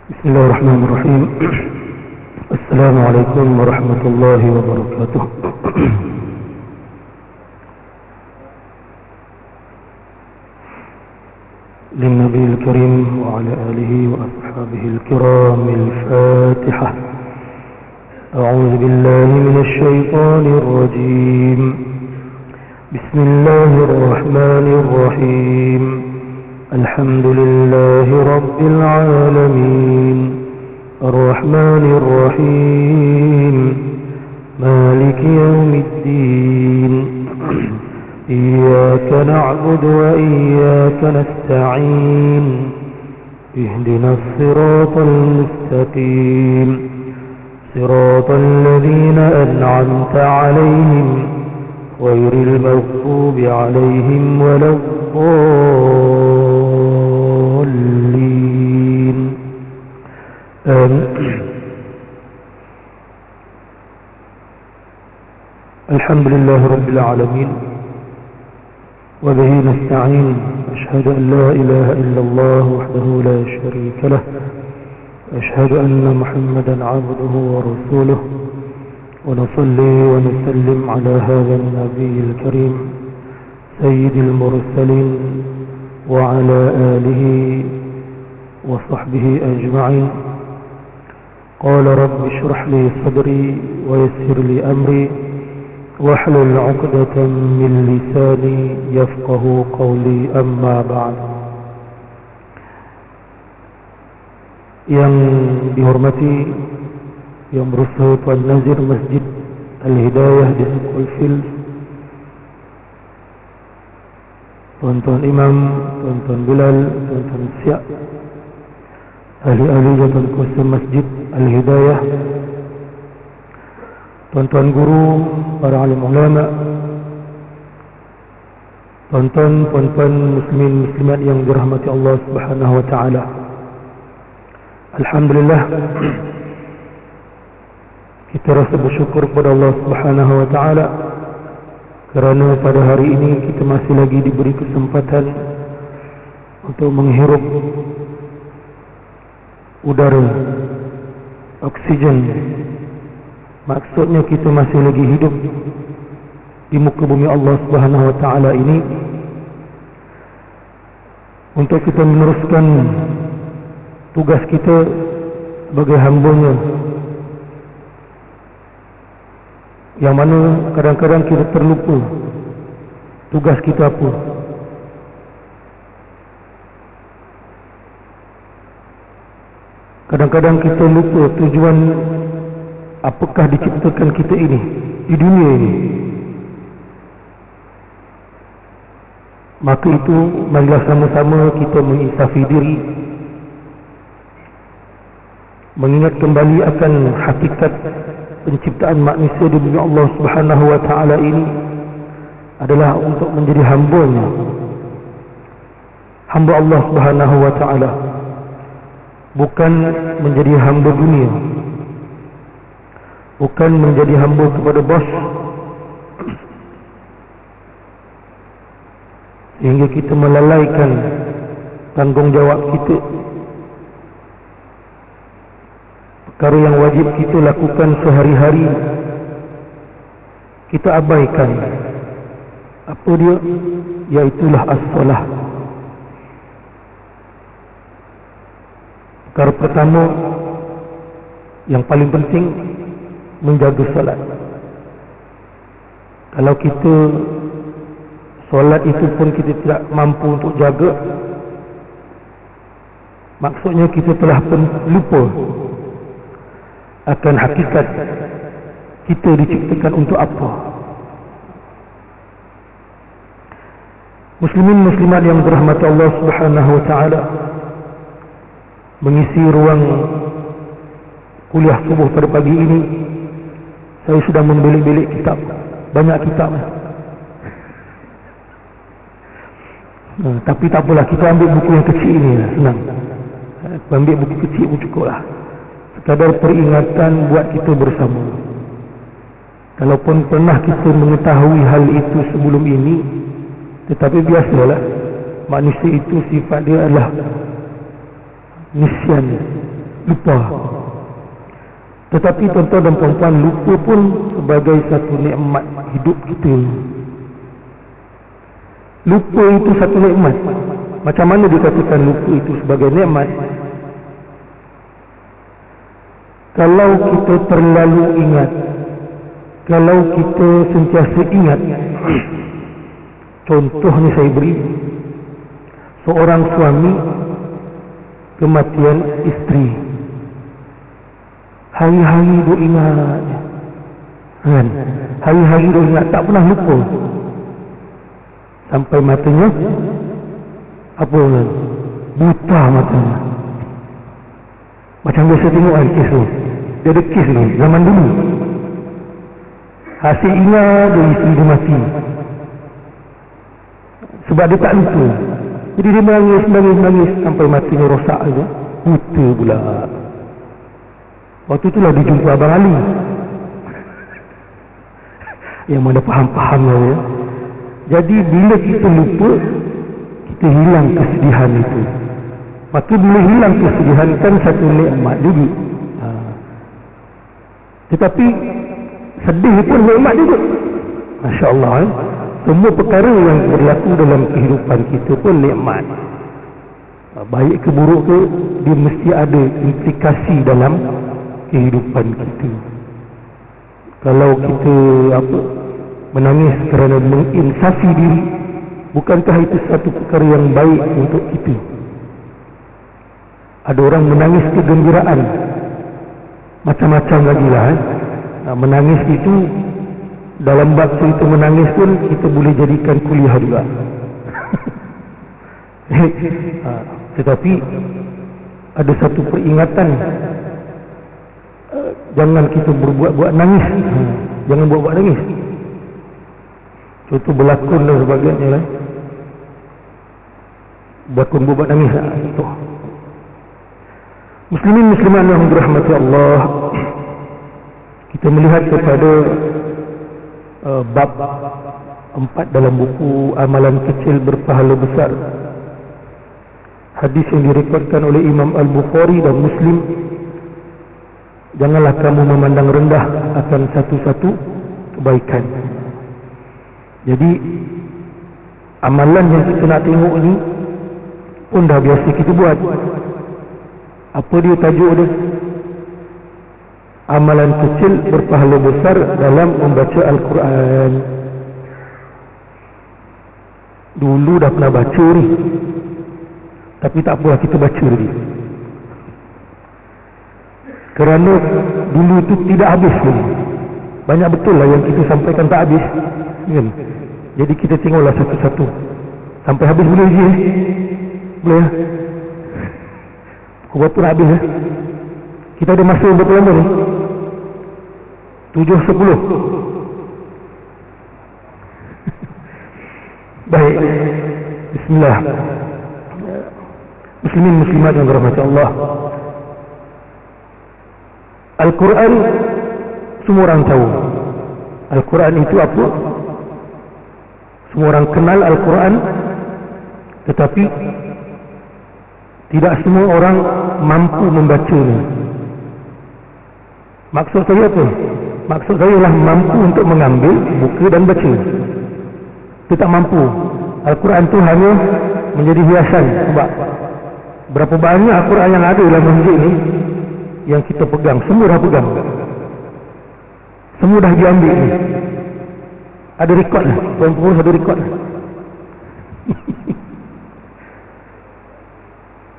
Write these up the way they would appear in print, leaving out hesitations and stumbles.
بسم الله الرحمن الرحيم. السلام عليكم ورحمة الله وبركاته. للنبي الكريم وعلى آله وأصحابه الكرام الفاتحة. أعوذ بالله من الشيطان الرجيم. بسم الله الرحمن الرحيم. الحمد لله رب العالمين الرحمن الرحيم مالك يوم الدين إياك نعبد وإياك نستعين اهدنا الصراط المستقيم صراط الذين أنعمت عليهم غير المغضوب عليهم ولا الضالين. الحمد لله رب العالمين وبه نستعين. أشهد أن لا إله إلا الله وحده لا شريك له. أشهد أن محمدا عبده ورسوله. ونصلي ونسلم على هذا النبي الكريم سيد المرسلين وعلى آله وصحبه أجمعين. قال رب اشرح لي صدري ويسر لي أمري واحلل عقدة من لساني يفقه قولي. أما بعد. Yang dihormati yang berusaha Tuan Nazir Masjid Al-Hidayah di Sukul Fil, Tuan-tuan Imam, Tuan-tuan Bilal, Tuan-tuan Siak, ahli-ahli jawatan kuasa Masjid Al-Hidayah, Tuan-tuan guru, para alim ulama, Tuan-tuan, puan-puan muslimin muslimat yang dirahmati Allah Subhanahu wa taala. Alhamdulillah, kita rasa bersyukur kepada Allah Subhanahu wa taala kerana pada hari ini kita masih lagi diberi kesempatan untuk menghirup udara, oksigen. Maksudnya kita masih lagi hidup di muka bumi Allah Subhanahu wa taala ini untuk kita meneruskan tugas kita sebagai hamba-Nya, yang mana kadang-kadang kita terlupa tugas kita apa. Kadang-kadang kita lupa tujuan apakah diciptakan kita ini di dunia ini. Maka itu marilah sama-sama kita menginsafi diri, mengingat kembali akan hakikat penciptaan manusia di dunia Allah Subhanahu wa taala ini adalah untuk menjadi hamba-Nya, hamba Allah Subhanahu wa taala, bukan menjadi hamba dunia, bukan menjadi hamba kepada bos, sehingga kita melalaikan tanggungjawab kita. Perkara yang wajib kita lakukan sehari-hari kita abaikan. Apa dia? Iaitulah as-salah. Perkara pertama yang paling penting, menjaga salat. Kalau kita solat itu pun kita tidak mampu untuk jaga, maksudnya kita telah pun lupa akan hakikat kita diciptakan untuk apa. Muslimin muslimat yang dirahmati Allah Subhanahu wa taala, mengisi ruang kuliah subuh pada pagi ini saya sudah membelik-belik kitab, banyak kitab. Tapi tak apalah, kita ambil buku yang kecil ini lah, senang. Ambil buku kecil pun cukup lah, sekadar peringatan buat kita bersama. Kalaupun pernah kita mengetahui hal itu sebelum ini, tetapi biasalah manusia itu sifat dia adalah nisyan, lupa. Tetapi tuan-tuan dan puan-puan, lupa pun sebagai satu nikmat hidup kita. Lupa itu satu nikmat. Macam mana dikatakan lupa itu sebagai nikmat? Kalau kita terlalu ingat, kalau kita sentiasa ingat, contohnya saya beri, seorang suami kematian isteri, hari-hari dia ingat, kan? Hari-hari dia ingat, tak pernah lupa, sampai matanya apa, buta matanya. Macam biasa tengok kan kes tu, dia ada kes tu zaman dulu, asyik ingat dia isteri dia mati, sebab dia tak lupa. Jadi dia menangis sampai matanya rosak je, buta pula. Waktu itulah dia jumpa Abang Ali yang mana faham-faham lah ya. Jadi bila kita lupa, kita hilang kesedihan itu. Maka bila hilang kesedihan kan satu nikmat juga. Tetapi sedih pun nikmat juga. Masya Allah ya. Semua perkara yang berlaku dalam kehidupan kita pun nikmat. Baik ke buruk ke, dia mesti ada implikasi dalam kehidupan kita. Kalau kita menangis kerana menginsafi diri, bukankah itu satu perkara yang baik untuk kita? Ada orang menangis kegembiraan, macam-macam lagi lah. Menangis itu, dalam bab cerita menangis pun kita boleh jadikan kuliah juga. Tetapi ada satu peringatan, jangan kita berbuat-buat nangis. Jangan buat-buat nangis. Contoh berlakon dan sebagainya lah. Berlakon buat nangis lah. Contoh. Muslimin muslimat yang dirahmati Allah, kita melihat kepada bab 4 dalam buku Amalan Kecil Berpahala Besar. Hadis yang direkodkan oleh Imam Al-Bukhari dan Muslim. Janganlah kamu memandang rendah akan satu-satu kebaikan. Jadi amalan yang kita nak tengok ni pun dah biasa kita buat. Apa dia tajuk dia? Amalan kecil berpahala besar dalam membaca Al-Quran. Dulu dah pernah baca ni, tapi tak apalah, kita baca lagi. Kerana dulu itu tidak habis lagi. Banyak betul lah yang kita sampaikan tak habis kan? Jadi kita tengoklah satu-satu sampai habis. Boleh je? Boleh ya? Pukul berapa nak habis ya? Kita ada masa berapa lama ni? 7.10. Baik, bismillah. Muslimin muslimat yang dirahmati Allah, Al-Quran semua orang tahu. Al-Quran itu apa? Semua orang kenal Al-Quran, tetapi tidak semua orang mampu membacanya. Maksud saya apa? Maksud saya ialah mampu untuk mengambil buku dan baca. Dia tak mampu. Al-Quran itu hanya menjadi hiasan. Sebab berapa banyak Al-Quran yang ada dalam masjid ni yang kita pegang, semua dah pegang, semua dah diambil ni. Ada rekod lah, puan-puan ada rekod lah.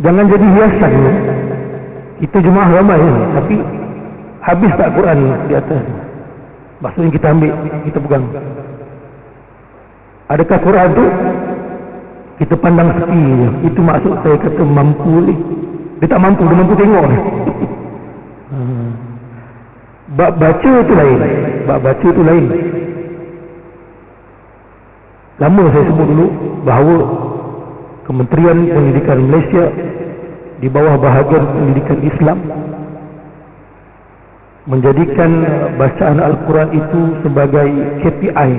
Jangan jadi hiasan ni. Kita jemaah ramai ni, tapi habis tak Quran di atas? Maksudnya kita ambil, kita pegang. Adakah Quran tu kita pandang sepi je? Itu maksud saya kata mampu ni. Dia tak mampu, dia mampu tengok ni. Bab baca tu lain. Bab baca tu lain. Lama saya sebut dulu bahawa Kementerian Pendidikan Malaysia di bawah bahagian pendidikan Islam menjadikan bacaan Al-Quran itu sebagai KPI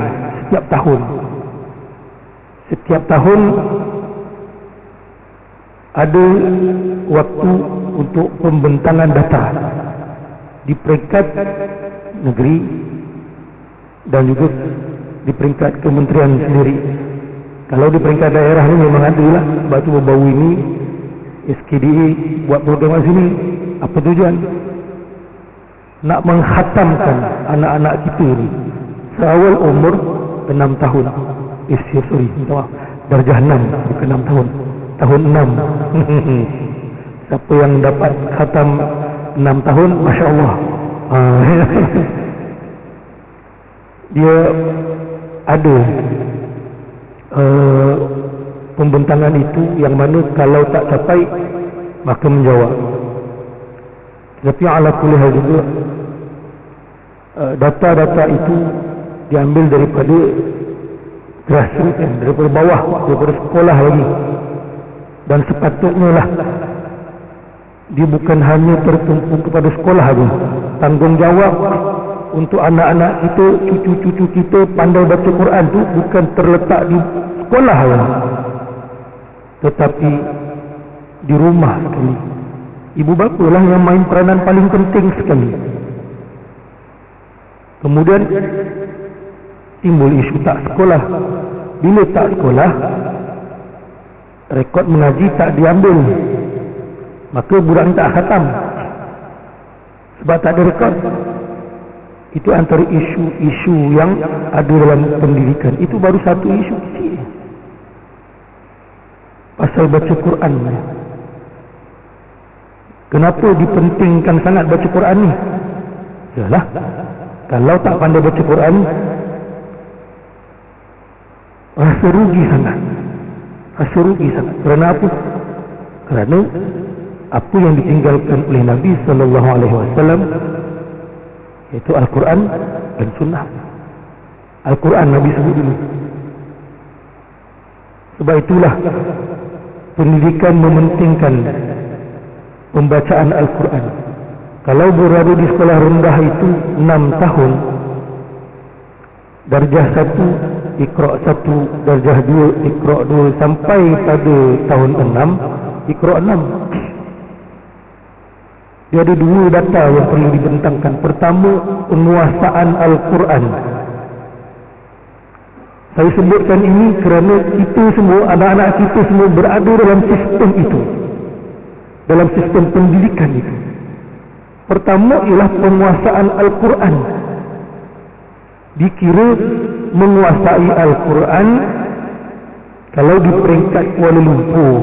setiap tahun. Setiap tahun ada waktu untuk pembentangan data di peringkat negeri dan juga di peringkat kementerian sendiri. Kalau di peringkat daerah ni memang ada lah, sebab tu baru ini SKDA buat program sini. Apa tujuan? Nak menghatamkan anak-anak kita ni seawal umur 6 tahun. Sorry, darjah 6, bukan 6 tahun. Tahun 6. Siapa yang dapat khatam 6 tahun, Masya Allah. Dia ada pembentangan itu yang mana kalau tak capai maka menjawab. Tapi ala kulli hal juga data-data itu diambil daripada grassroots, daripada bawah, daripada sekolah lagi. Dan sepatutnya lah dia bukan hanya tertumpu kepada sekolah saja. Tanggungjawab untuk anak-anak kita, cucu-cucu kita pandai baca Quran tu bukan terletak di sekolah saja, tetapi di rumah sekali. Ibu bapa lah yang main peranan paling penting sekali. Kemudian timbul isu tak sekolah. Bila tak sekolah, rekod mengaji tak diambil, maka budak ni tak khatam sebab tak ada rekod. Itu antara isu-isu yang ada dalam pendidikan. Itu baru satu isu kecil, pasal baca Quran. Kenapa dipentingkan sangat baca Quran ni? Yalah, kalau tak pandai baca Quran, rasa rugi sangat. Rasa rugi sangat. Kerana apa? Kerana apa yang ditinggalkan oleh Nabi SAW, iaitu Al-Quran dan Sunnah. Al-Quran Nabi sebut dulu. Sebab itulah pendidikan mementingkan pembacaan Al-Quran. Kalau berada di sekolah rendah itu 6 tahun, darjah 1, Iqra' 1, darjah 2, Iqra' 2, sampai pada tahun 6, Iqra' 6. Dia ada dua data yang perlu dibentangkan. Pertama, penguasaan Al-Quran. Saya sebutkan ini kerana kita semua, anak-anak kita semua berada dalam sistem itu, dalam sistem pendidikan itu. Pertama ialah penguasaan Al-Quran. Dikira menguasai Al-Quran kalau di peringkat Kuala Lumpur,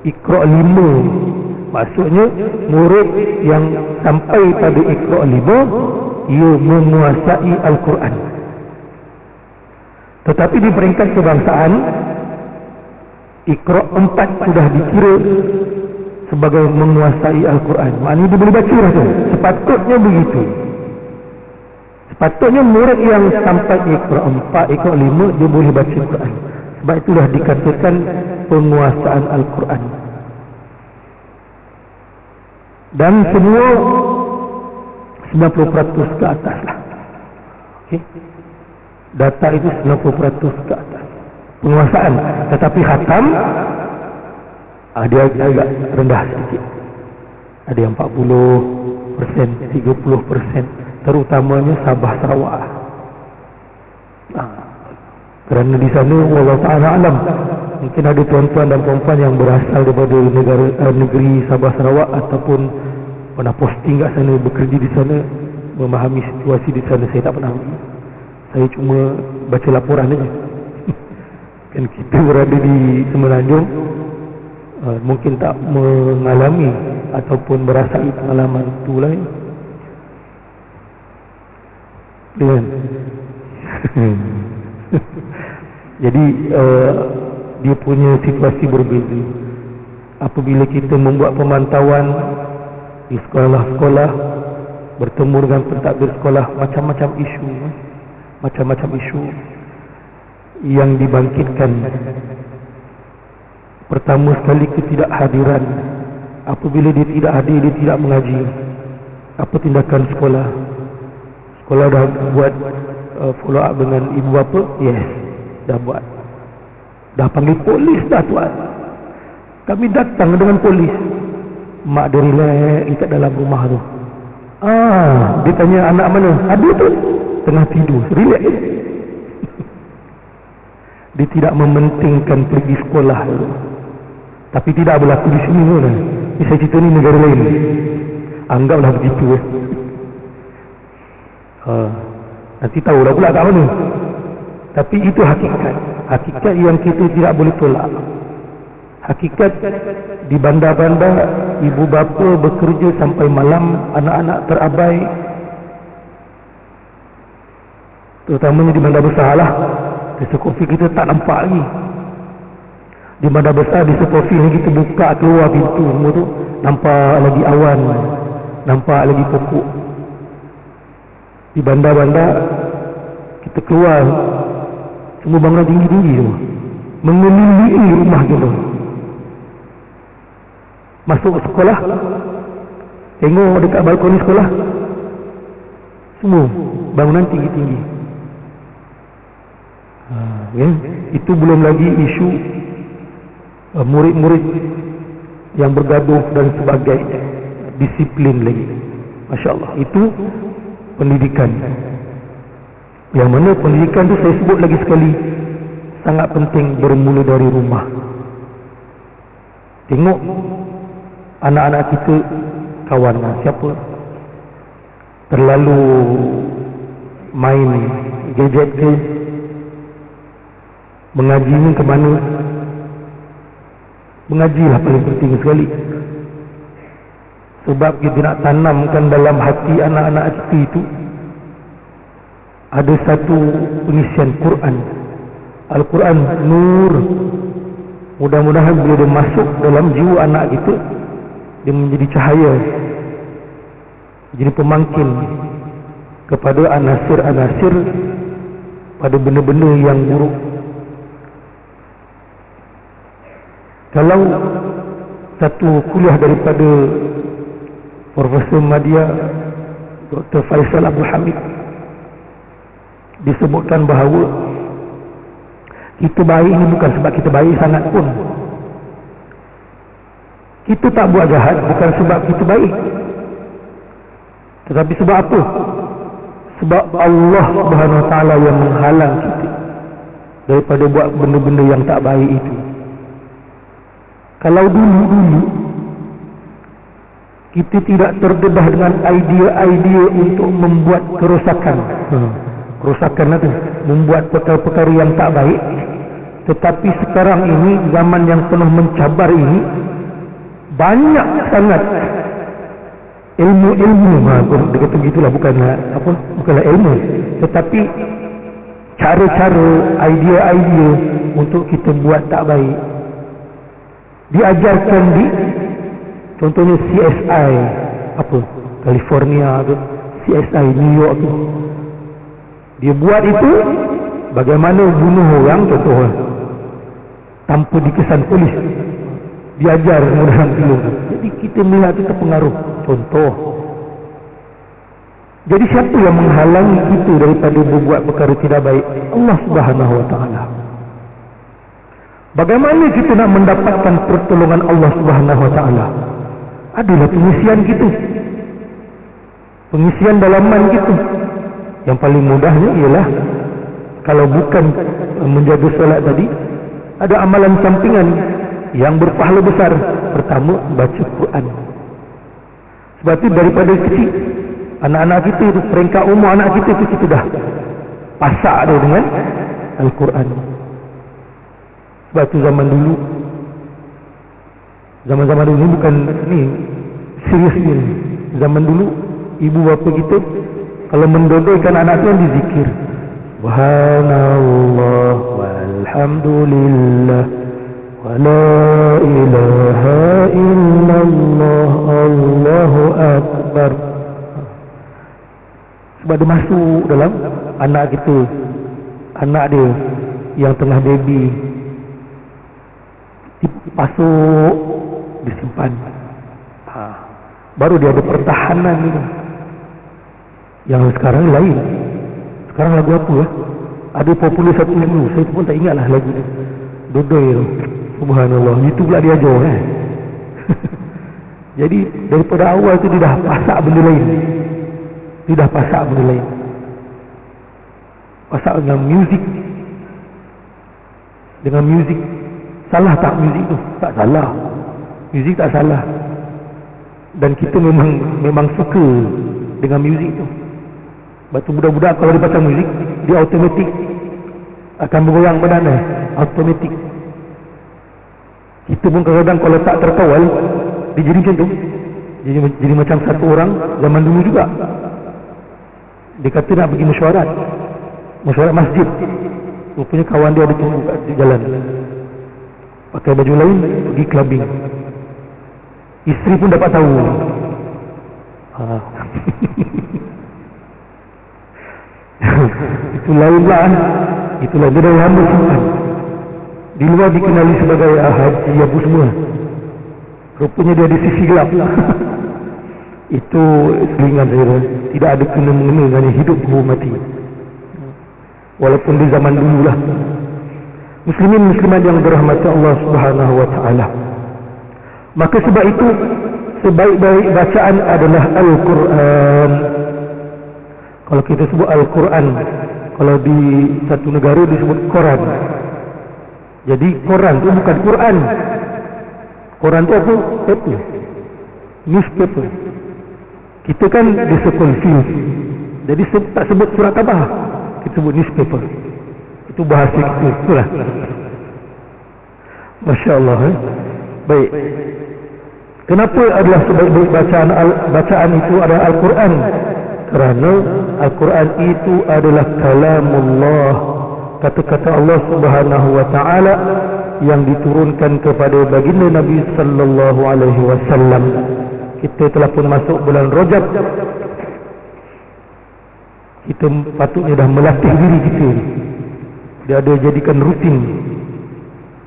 Iqra' 5, maksudnya murid yang sampai pada Iqra' 5 ia menguasai Al-Quran. Tetapi di peringkat kebangsaan, Iqra' 4 sudah dikira sebagai menguasai Al-Quran. Maknanya dia boleh baca lah tu. Sepatutnya begitu. Sepatutnya murid yang sampai Iqra' 4, Iqra' 5 dia boleh baca Al-Quran. Sebab itulah dikatakan penguasaan Al-Quran. Dan semua 90% ke atas lah. Okay. Data itu 90% ke atas penguasaan. Tetapi khatam dia agak rendah sedikit. Ada yang 40%, 30%, terutamanya Sabah Sarawak. Kerana di sana wallahu ta'ala alam, mungkin ada tuan-tuan dan puan-puan yang berasal daripada negeri Sabah Sarawak ataupun pernah posting kat sana, bekerja di sana, memahami situasi di sana. Saya tak pernah pergi. Saya cuma baca laporan saja. Kan kita berada di Semenanjung, mungkin tak mengalami ataupun merasai pengalaman itu lah. Kan? Jadi dia punya situasi berbeza. Apabila kita membuat pemantauan di sekolah-sekolah, bertemu dengan pentadbir sekolah, macam-macam isu yang dibangkitkan. Pertama sekali, ketidakhadiran. Apabila dia tidak hadir, dia tidak mengaji. Apa tindakan sekolah? Sekolah dah buat follow up dengan ibu bapa? Yes, dah buat. Dah panggil polis dah tuan. Kami datang dengan polis. Mak dia relax kat dalam rumah tu. Dia tanya anak mana? Ada tu, tengah tidur, relax. Dia tidak mementingkan pergi sekolah tu. Tapi tidak berlaku di sini pun. Ini saya cerita ni negara lain. Anggaplah begitu. Nanti tahulah pula kat mana. Tapi itu hakikat. Hakikat yang kita tidak boleh tolak. Hakikat di bandar-bandar, ibu bapa bekerja sampai malam, anak-anak terabai. Terutamanya di bandar besar lah. Desa kopi kita tak nampak lagi. Di bandar besar, desa kopi ni kita buka keluar pintu semua tu, nampak lagi awan, nampak lagi pokok. Di bandar-bandar kita keluar, semua bangunan tinggi-tinggi semua, mengelilingi rumah kita. Masuk sekolah, tengok dekat balkon sekolah, semua bangunan tinggi-tinggi. Itu belum lagi isu murid-murid yang bergaduh dan sebagainya, disiplin lagi. Masya Allah, itu pendidikan. Yang mana pendidikan tu saya sebut lagi sekali, sangat penting bermula dari rumah. Tengok anak-anak kita, kawan siapa terlalu main gadget ke, mengaji ni ke mana? Mengajilah paling penting sekali. Sebab kita nak tanamkan dalam hati anak-anak kita itu ada satu pengisian Quran. Al-Quran nur. Mudah-mudahan bila dia masuk dalam jiwa anak kita, dia menjadi cahaya, jadi pemangkin kepada anasir-anasir pada benda-benda yang buruk. Kalau satu kuliah daripada Profesor Madya Dr. Faisal Abdul Hamid disebutkan bahawa kita baik ini bukan sebab kita baik sangat pun. Kita tak buat jahat bukan sebab kita baik, tetapi sebab apa? Sebab Allah Subhanahu Wa Taala yang menghalang kita daripada buat benda-benda yang tak baik itu. Kalau dulu-dulu kita tidak terdedah dengan idea-idea untuk membuat kerosakan, kerosakan itu membuat perkara-perkara yang tak baik, tetapi sekarang ini zaman yang penuh mencabar ini, banyak sangat ilmu-ilmu, dia kata begitulah, bukanlah ilmu, tetapi cara-cara, idea-idea untuk kita buat tak baik diajarkan di, contohnya CSI California tu, CSI New York tu. Dia buat itu bagaimana bunuh orang, contohnya tanpa dikesan polis, diajar mudah-mudahan film. Jadi kita melihat itu terpengaruh. Contoh, jadi siapa yang menghalangi kita daripada berbuat perkara tidak baik? Allah Subhanahu Wa Taala. Bagaimana kita nak mendapatkan pertolongan Allah Subhanahu Wa Taala? Adalah pengisian kita, pengisian dalaman kita. Yang paling mudahnya ialah, kalau bukan menjaga solat tadi, ada amalan sampingan yang berpahala besar. Pertama, baca Quran. Sebab itu daripada kecil, anak-anak kita itu, peringkat umur anak kita itu, kita dah pasak dia dengan Al-Quran. Sebab itu zaman dulu ni bukan ni serius ni. Zaman dulu ibu bapa kita kalau mendodaikan anak tu, dizikir subhanallah walhamdulillah wa la ilaha illallah Allahu akbar. Sebab dia masuk dalam anak kita, anak dia yang tengah baby, masuk, disimpan, baru dia ada pertahanan ni. Yang sekarang lain. Sekarang lagu apa ya? Ada popular satu lagu, saya pun tak ingatlah lagu ni. Dodoi tu. Subhanallah, itu pula dia ajar Jadi daripada awal tu dia dah pasak benda lain. Dia dah pasak benda lain. Pasak dengan muzik. Dengan muzik. Salah tak muzik tu? Tak salah. Muzik tak salah. Dan kita memang suka dengan muzik tu. Sebab tu budak-budak kalau dia pasang muzik, dia automatik akan bergoyang badan automatik. Kita pun kadang-kadang kalau tak terkawal, dia jadi macam tu. Jadi macam satu orang zaman dulu juga. Dia kata nak pergi mesyuarat masjid. Rupanya kawan dia ada tunggu kat jalan, pakai baju lain, pergi clubbing. Isteri pun dapat tahu. Itu lain lah. Itulah dia dari hamba Tuhan. Di luar dikenali sebagai haji apa semua. Rupanya dia di sisi gelap. Itu selingan saya. Tidak ada kena-mengena dengan hidup mati. Walaupun di zaman dulu lah. Muslimin muslimat yang dirahmati Allah Subhanahu wa taala. Maka sebab itu sebaik-baik bacaan adalah Al-Quran. Kalau kita sebut Al-Quran, kalau di satu negara disebut Quran. Jadi Quran tu bukan Quran. Quran tu apa? Paper. Newspaper. Kita kan di sekolah film. Jadi tak sebut surat khabar. Kita sebut newspaper. Itu bahasa kita. Itulah. Masya Allah. Baik. Kenapa adalah sebaik-baik bacaan itu adalah Al-Quran? Kerana Al-Quran itu adalah kalamullah, kata-kata Allah Subhanahu wa taala yang diturunkan kepada baginda Nabi sallallahu alaihi wasallam. Kita telah pun masuk bulan Rajab. Kita patutnya dah melatih diri kita. Dia ada jadikan rutin.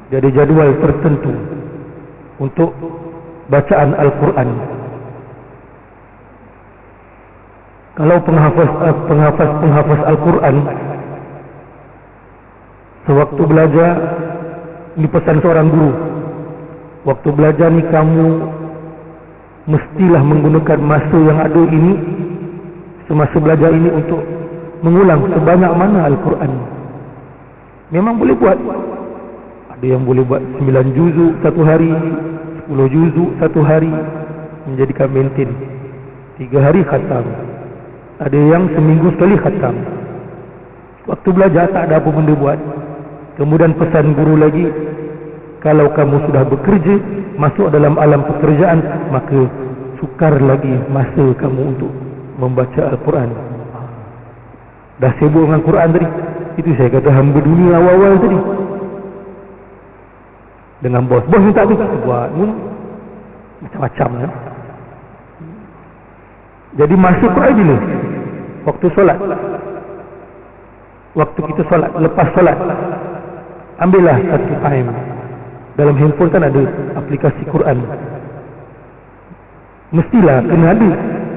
Dia ada jadual tertentu untuk bacaan Al-Quran. Kalau penghafaz Al-Quran, sewaktu belajar, ini pesan seorang guru, waktu belajar ni kamu mestilah menggunakan masa yang ada ini, semasa belajar ini untuk mengulang sebanyak mana Al-Quran. Memang boleh buat. Ada yang boleh buat 9 juzuk satu hari, 10 juzuk satu hari, menjadikan maintain 3 hari khatam. Ada yang seminggu sekali khatam. Waktu belajar tak ada apa benda buat. Kemudian pesan guru lagi, kalau kamu sudah bekerja, masuk dalam alam pekerjaan, maka sukar lagi masa kamu untuk membaca Al-Quran. Dah sibuk dengan Quran tadi. Itu saya kata hamba dunia awal-awal tadi. Dengan bos minta tu kita buat macam-macam kan. Jadi masuk Quran bila? Waktu solat. Waktu kita solat, lepas solat, ambillah satu time. Dalam handphone kan ada aplikasi Quran. Mestilah kena ada.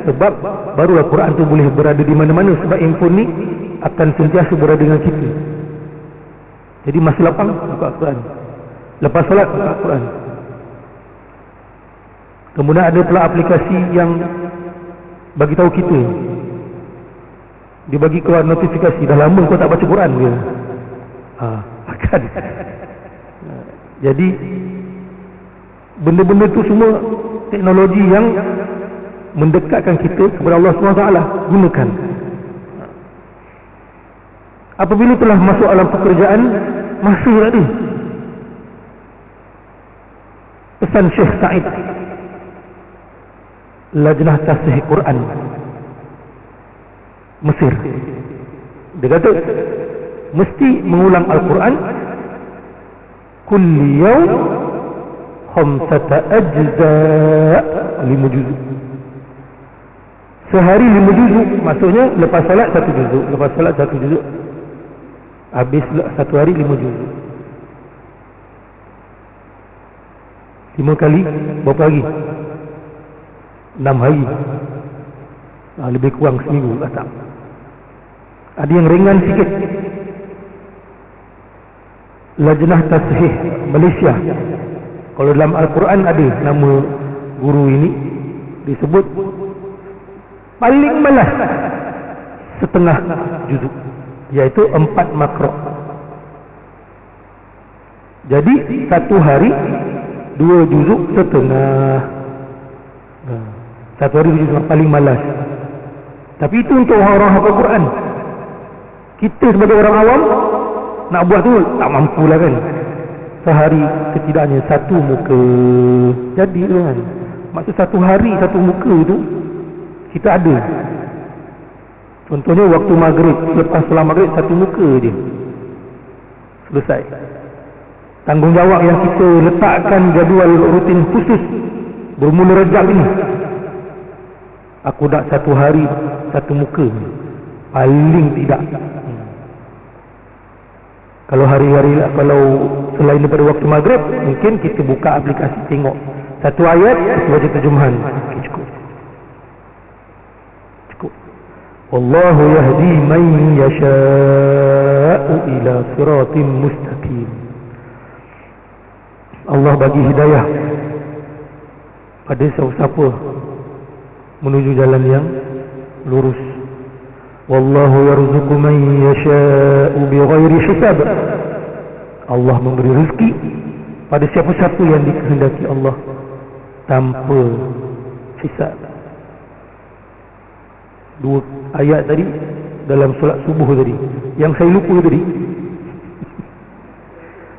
Sebab barulah Quran tu boleh berada di mana-mana. Sebab handphone ni akan sentiasa berada dengan kita. Jadi masa lapang buka Quran, lepas solat buka Quran. Kemudian ada pula aplikasi yang bagi tahu kita, dia bagi keluar notifikasi, dah lama kau tak baca Quran dia. Akan. Jadi benda-benda tu semua teknologi yang mendekatkan kita kepada Allah SWT. Gunakan. Apabila telah masuk alam pekerjaan, masih ada pesan Syekh Said, Lajnah Tasihih Quran Mesir. Dia kata mesti mengulang Al-Quran kulli yawm khamsata ajza' 5 juzuk. Sehari 5 juzuk. Maksudnya lepas salat 1 juzuk, lepas salat 1 juzuk, habis satu hari 5 juzuk. 5 kali berapa hari? 6 hari. Lebih kurang seminggu tak. Ada yang ringan sikit. Lajnah Tashih Malaysia. Kalau dalam Al-Quran ada nama guru ini, disebut paling malas setengah juzuk, iaitu 4 makro. Jadi satu hari 2 juzuk setengah. Satu hari 2 juzuk paling malas. Tapi itu untuk orang-orang hafal Quran. Kita sebagai orang awam nak buat tu tak mampu lah kan. Sehari setidaknya 1 muka. Jadi kan, maksud 1 hari 1 muka tu kita ada. Contohnya waktu maghrib, lepas solat maghrib 1 muka je, selesai. Tanggungjawab yang kita letakkan jadual rutin khusus bermula Rajab ini, aku nak 1 hari 1 muka paling tidak. Kalau hari-hari, kalau selain daripada waktu maghrib, mungkin kita buka aplikasi tengok 1 ayat, baca terjemahan. Okay, cukup. Wallahu yahdi man yasha'u ila siratim mustaqim. Allah bagi hidayah pada siapa-siapa menuju jalan yang lurus. Wallahu yarzuqu man yasha'u bighairi hisab. Allah memberi rezeki pada siapa-siapa yang dikehendaki Allah tanpa hisab. 2 ayat tadi dalam solat subuh tadi yang saya lupa tadi.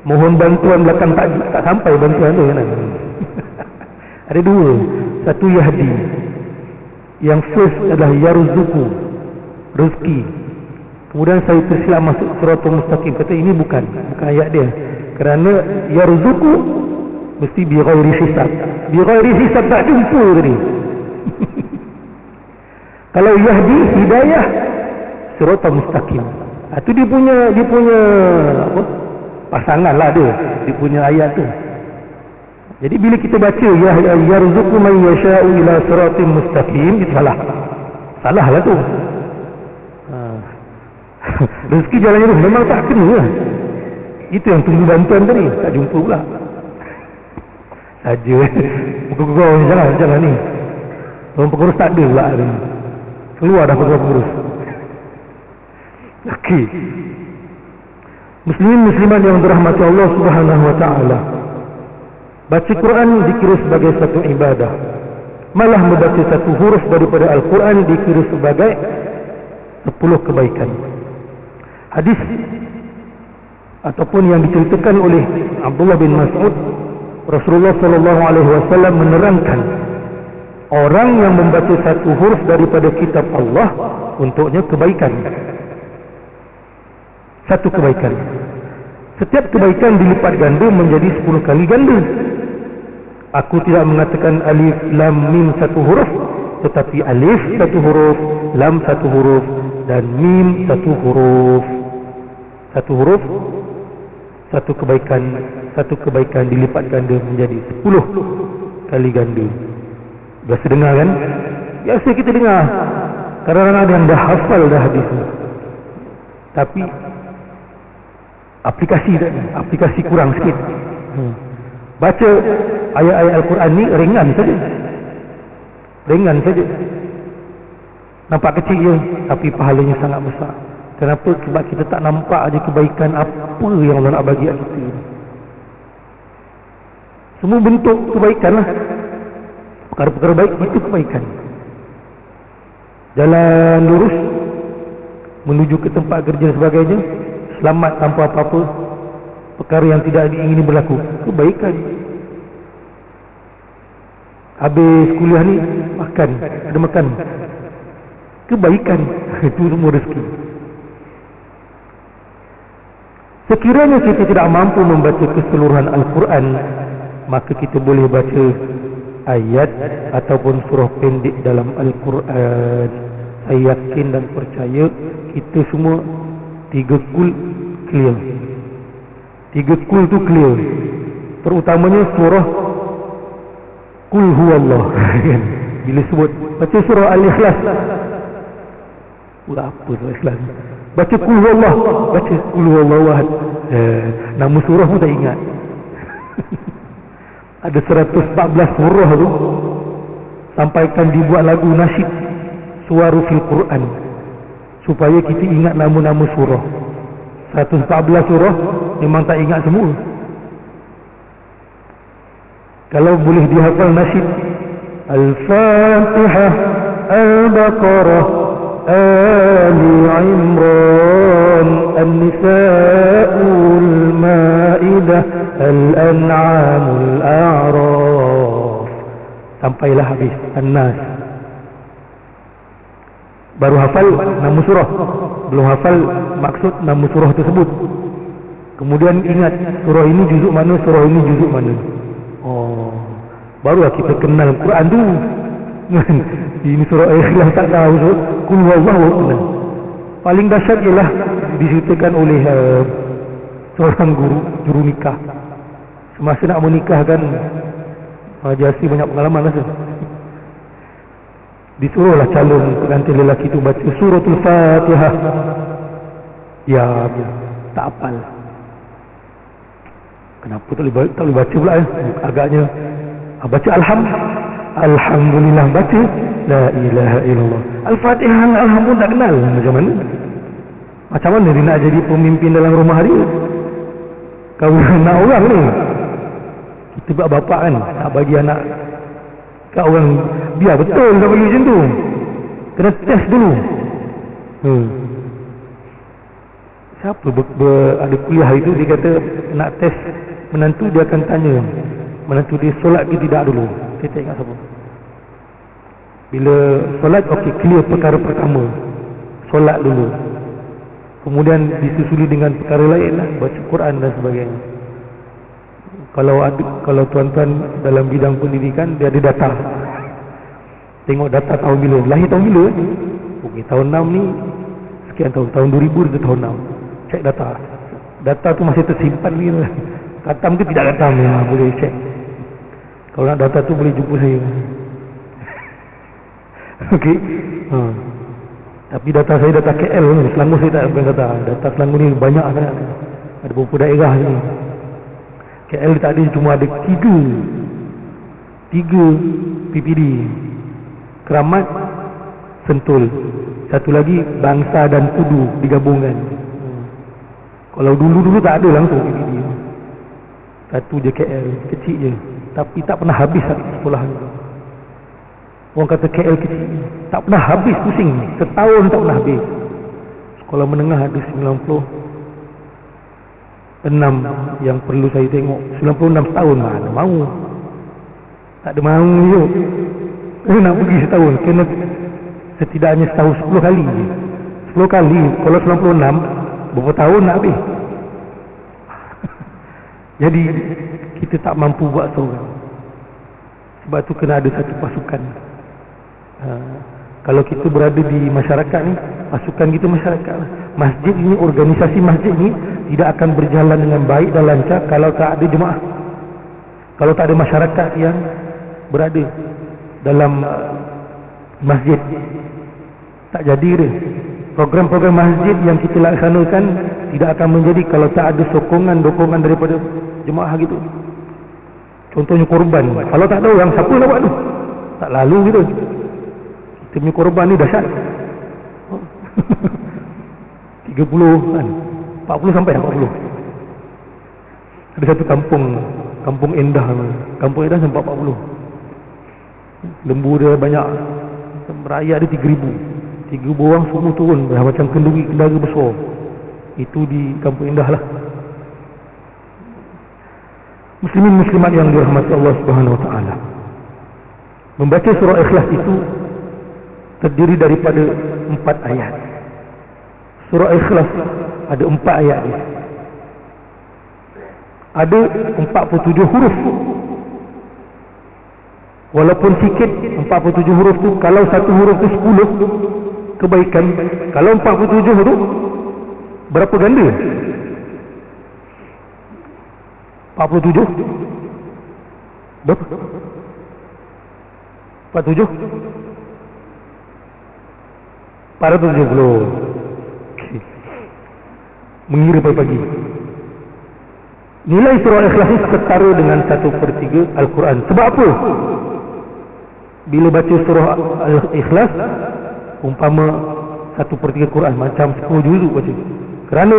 Mohon bantuan belakang, tak sampai bantuan tu kan. Ada 2. Satu Yahdi, yang first adalah yarzuqu, rezeki. Kemudian saya tersilap masuk Siratul Mustaqim, kata ini bukan ayat dia, kerana yarzuqu mesti bi ghairi hisab. Bi ghairi hisab tak jumpa tadi. Kalau Yahdi, hidayah, Siratul Mustaqim. Itu dia punya apa? Pasangan lah dia punya ayat tu. Jadi bila kita baca yarzuqu man yasha'u ila siratim mustaqim, itu salah lah tu. Rezeki jalannya tu memang tak kena lah. Itu yang tunggu bantuan tadi, tak jumpa pula saja. Pukul-pukul jangan ni, orang pengurus tak ada pula ni. Keluar dah pengurus. Okey, muslimin muslimat yang dirahmati Allah Subhanahu wa taala, baca Quran dikira sebagai satu ibadah. Malah membaca satu huruf daripada Al-Quran dikira sebagai 10 kebaikan. Hadis ataupun yang diceritakan oleh Abdullah bin Mas'ud, Rasulullah sallallahu alaihi wasallam menerangkan, orang yang membaca satu huruf daripada kitab Allah untuknya kebaikan. Satu kebaikan. Setiap kebaikan dilipat ganda menjadi 10 kali ganda. Aku tidak mengatakan alif lam mim satu huruf, tetapi alif satu huruf, lam satu huruf, dan mim satu huruf. Satu huruf, satu kebaikan dilipat ganda menjadi 10 kali ganda. Biasa dengar kan? Biasa kita dengar. Kadang-kadang ada yang dah hafal dah hadis ni, tapi aplikasi kurang sikit. Baca ayat-ayat Al-Quran ni ringan saja. Nampak kecil je, tapi pahalanya sangat besar. Kenapa? Sebab kita tak nampak aja kebaikan apa yang Allah nak bagi kat kita. Semua bentuk kebaikan lah. Perkara-perkara baik itu kebaikan. Jalan lurus menuju ke tempat kerja dan sebagainya, selamat tanpa apa-apa perkara yang tidak diingini berlaku, kebaikan. Habis kuliah ni ada makan, kebaikan. Itu semua rezeki. Sekiranya kita tidak mampu membaca keseluruhan Al-Quran, maka kita boleh baca ayat ataupun surah pendek dalam Al-Quran. Saya yakin dan percaya kita semua 3 kul clear. 3 kul tu clear. Terutamanya surah Qul huwallah. Bila sebut baca surah Al-Ikhlas, apa surah Ikhlas? Baca Qul Huwallah, baca Qul Huwallahu Ahad. Nama surah pun tak ingat. Ada 114 surah tu. Sampaikan dibuat lagu nasyid Suwaru fil Quran supaya kita ingat nama-nama surah. 114 surah memang tak ingat semua. Kalau boleh dihafal nasyid Al-Fatihah, Al-Baqarah, Ali Imran, An-Nisa'ul Ma'idah, Al-An'amul A'raf, sampailah habis An-Nas. Baru hafal nama surah, belum hafal maksud nama surah tersebut. Kemudian ingat surah ini juzuk mana, surah ini juzuk mana. Barulah kita kenal Quran tu. Ini surah Ikhlas tak tahu, so Qul Huwallahu kenal. Paling dahsyat ialah diceritakan oleh seorang juru nikah. Semasa nak menikahkan, Jasi banyak pengalaman rasa. Disuruhlah calon pengantin lelaki itu baca suratul Fatihah. Ya, tak hafal. Kenapa tak boleh baca pula agaknya baca Alhamdulillah, baca La ilaha illallah. Al-Fatihah, Alhamdulillah tak kenal. Macam mana dia nak jadi pemimpin dalam rumah dia? Kau nak orang ni, kita buat bapak kan, nak bagi anak kat orang, biar betul tak bagi macam tu. Kena test dulu. Siapa ada kuliah itu, dia kata nak test menantu, dia akan tanya menantu dia solat ke tidak dulu. Saya tak ingat siapa. Bila solat, okey, clear perkara pertama, solat dulu. Kemudian disusuli dengan perkara lain lah, baca Quran dan sebagainya. Kalau tuan-tuan dalam bidang pendidikan, dia ada data. Tengok data tahun bila, lahir tahun bila. Okey, tahun 6 ni sekian tahun 2000 itu tahun 6. Cek data. Data tu masih tersimpan ni. Katam ke tidak katam ya, boleh cek. Kalau nak data tu boleh jumpa saya. Okey. Tapi data saya data KL ni, Selangor saya tak bukan data. Data Selangor ni banyak sangat. Ada beberapa daerah ni. KL tak ada, cuma ada 3 PPD. Keramat, Sentul. Satu lagi Bangsa dan Kudu digabungkan. Kalau dulu tak ada langsung PPD. Satu je KL, kecil je. Tapi tak pernah habis sekolah ni. Orang kata KL kecil, tak pernah habis, pusing. Setahun tak pernah habis. Sekolah menengah ada 96 yang perlu saya tengok. 96 tahun mana mau. Tak ada mau je. Nak pergi setahun, kena setidaknya setahun 10 kali je. 10 kali, kalau 96 berapa tahun nak habis. Jadi kita tak mampu buat seorang. Sebab tu kena ada satu pasukan. Kalau kita berada di masyarakat ni, pasukan kita masyarakat. Masjid ni, organisasi masjid ni tidak akan berjalan dengan baik dan lancar kalau tak ada jemaah. Kalau tak ada masyarakat yang berada dalam masjid, tak jadi dia. Program-program masjid yang kita laksanakan tidak akan menjadi kalau tak ada sokongan-dokongan daripada jemaah gitu. Contohnya korban. Kalau tak ada orang, siapa nak buat tu? Tak lalu gitu. Kita punya korban ni dahsyat. 30 kan, 40 sampai 40. Ada satu kampung Endah. Kampung Endah sampai 40. Lembu dia banyak. Rakyat dia 3,000 orang semua turun macam kenduri-kendara besar. Itu di Kampung Indah lah. Muslimin muslimat yang dirahmati Allah Subhanahu wa taala. Membaca surah Ikhlas itu terdiri daripada 4 ayat. Surah Ikhlas ada 4 ayat dia. Ada 47 huruf. Walaupun sikit 47 huruf tu, kalau satu huruf tu 10 kebaikan, kalau 47 tu berapa ganda? 47 berapa? 47 470. Okay. mengira pagi-pagi. Nilai surah Ikhlas ini setara dengan 1/3 Al-Quran. Sebab apa? Bila baca surah Al-Ikhlas, umpama 1/3 Quran, macam 10 juzuk baca. Kerana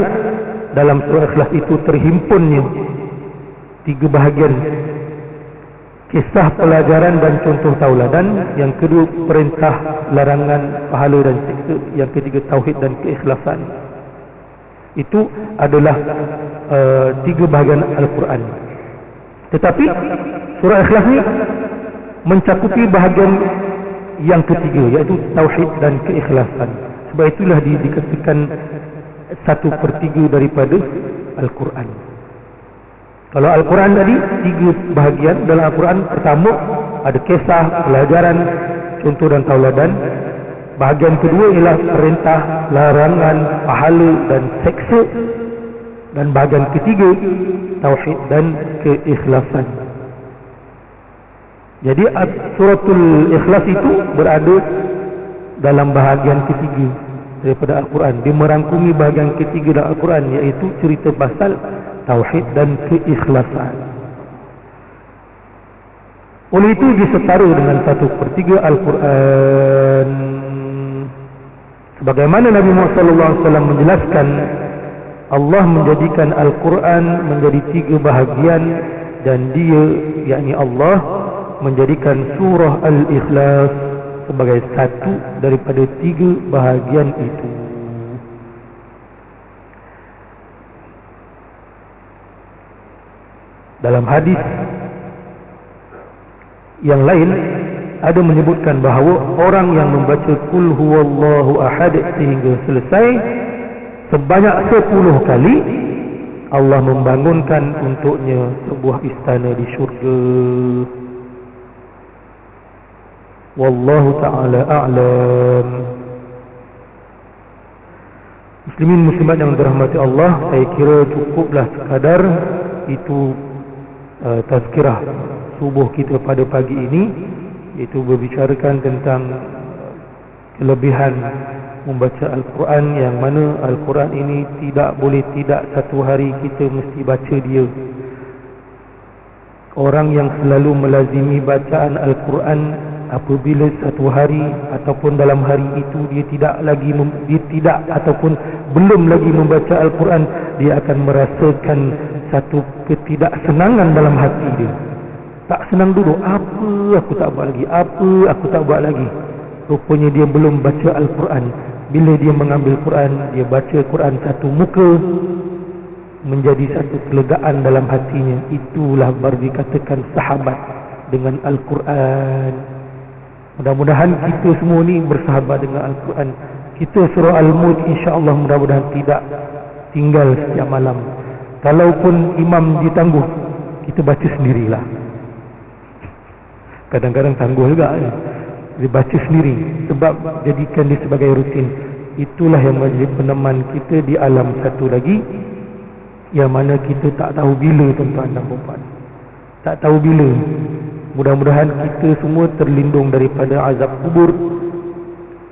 dalam surah Ikhlas itu terhimpunnya 3 bahagian: kisah, pelajaran dan contoh tauladan. Yang kedua, perintah, larangan, pahala dan siksa. Yang ketiga, tauhid dan keikhlasan. Itu adalah 3 bahagian Al-Quran. Tetapi surah Ikhlas ni mencakupi bahagian yang ketiga, iaitu tauhid dan keikhlasan. Sebab itulah dikatakan 1/3 daripada Al-Quran. Kalau Al-Quran tadi 3 bahagian dalam Al-Quran. Pertama ada kisah, pelajaran, contoh dan tauladan. Bahagian kedua ialah perintah, larangan, pahala dan siksa. Dan bahagian ketiga tauhid dan keikhlasan. Jadi suratul Ikhlas itu berada dalam bahagian ketiga daripada Al-Quran. Dia merangkumi bahagian ketiga dalam Al-Quran, iaitu cerita pasal tauhid dan keikhlasan. Oleh itu disetara dengan 1/3 Al-Quran. Sebagaimana Nabi Muhammad SAW menjelaskan, Allah menjadikan Al-Quran menjadi 3 bahagian, dan dia, yakni Allah, menjadikan surah Al-Ikhlas sebagai satu daripada 3 bahagian itu. Dalam hadis yang lain ada menyebutkan bahawa orang yang membaca Qul huwallahu ahad sehingga selesai sebanyak 10 kali, Allah membangunkan untuknya sebuah istana di syurga. Wallahu ta'ala a'lam. Muslimin muslimat yang dirahmati Allah, saya kira cukuplah sekadar itu tazkirah subuh kita pada pagi ini, iaitu berbicarakan tentang kelebihan membaca Al-Quran, yang mana Al-Quran ini tidak boleh tidak satu hari kita mesti baca dia. Orang yang selalu melazimi bacaan Al-Quran, apabila satu hari ataupun dalam hari itu dia tidak ataupun belum lagi membaca Al-Quran, dia akan merasakan satu ketidaksenangan dalam hati dia. Tak senang dulu, apa aku tak buat lagi, apa aku tak buat lagi. Rupanya dia belum baca Al-Quran. Bila dia mengambil Quran, dia baca Quran satu muka, menjadi satu kelegaan dalam hatinya. Itulah baru dikatakan sahabat dengan Al-Quran. Mudah-mudahan kita semua ni bersahabat dengan Al-Quran. Kita surah Al-Mulk, insya-Allah mudah-mudahan tidak tinggal setiap malam. Kalaupun imam ditangguh, kita baca sendirilah. Kadang-kadang tangguh juga, dia baca sendiri, sebab jadikan dia sebagai rutin. Itulah yang menjadi peneman kita di alam satu lagi, yang mana kita tak tahu bila, tuan-tuan dan puan, tak tahu bila. Mudah-mudahan kita semua terlindung daripada azab kubur,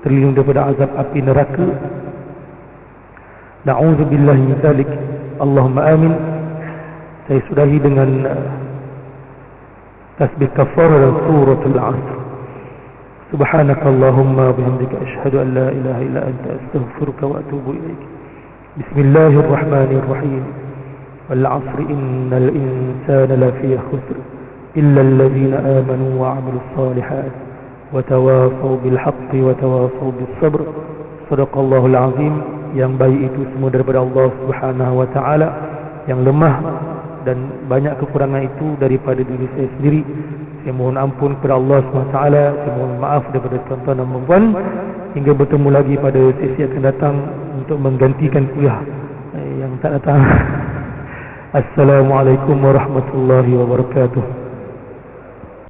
terlindung daripada azab api neraka. Na'udzubillahi min dzalik. Allahumma amin. Saya sudahi dengan tasbih kafarah suratul Asr. Subhanakallahumma bihamdika asyhadu an la ilaha illa anta astaghfiruka wa atubu ilaik. Bismillahirrahmanirrahim. Wal 'asri innal insana lafi khusr illa alladhina amanu wa 'amilus solihat wa tawasaw bil haqqi wa tawasaw bis sabr. Shadaqallahul azim. Yang baik itu semua daripada Allah Subhanahu wa taala, yang lemah dan banyak kekurangan itu daripada diri saya sendiri. Saya mohon ampun kepada Allah SWT. Saya mohon maaf daripada tuan-tuan dan puan. Hingga bertemu lagi pada sesi akan datang untuk menggantikan kuliah yang tak datang. Assalamualaikum warahmatullahi wabarakatuh.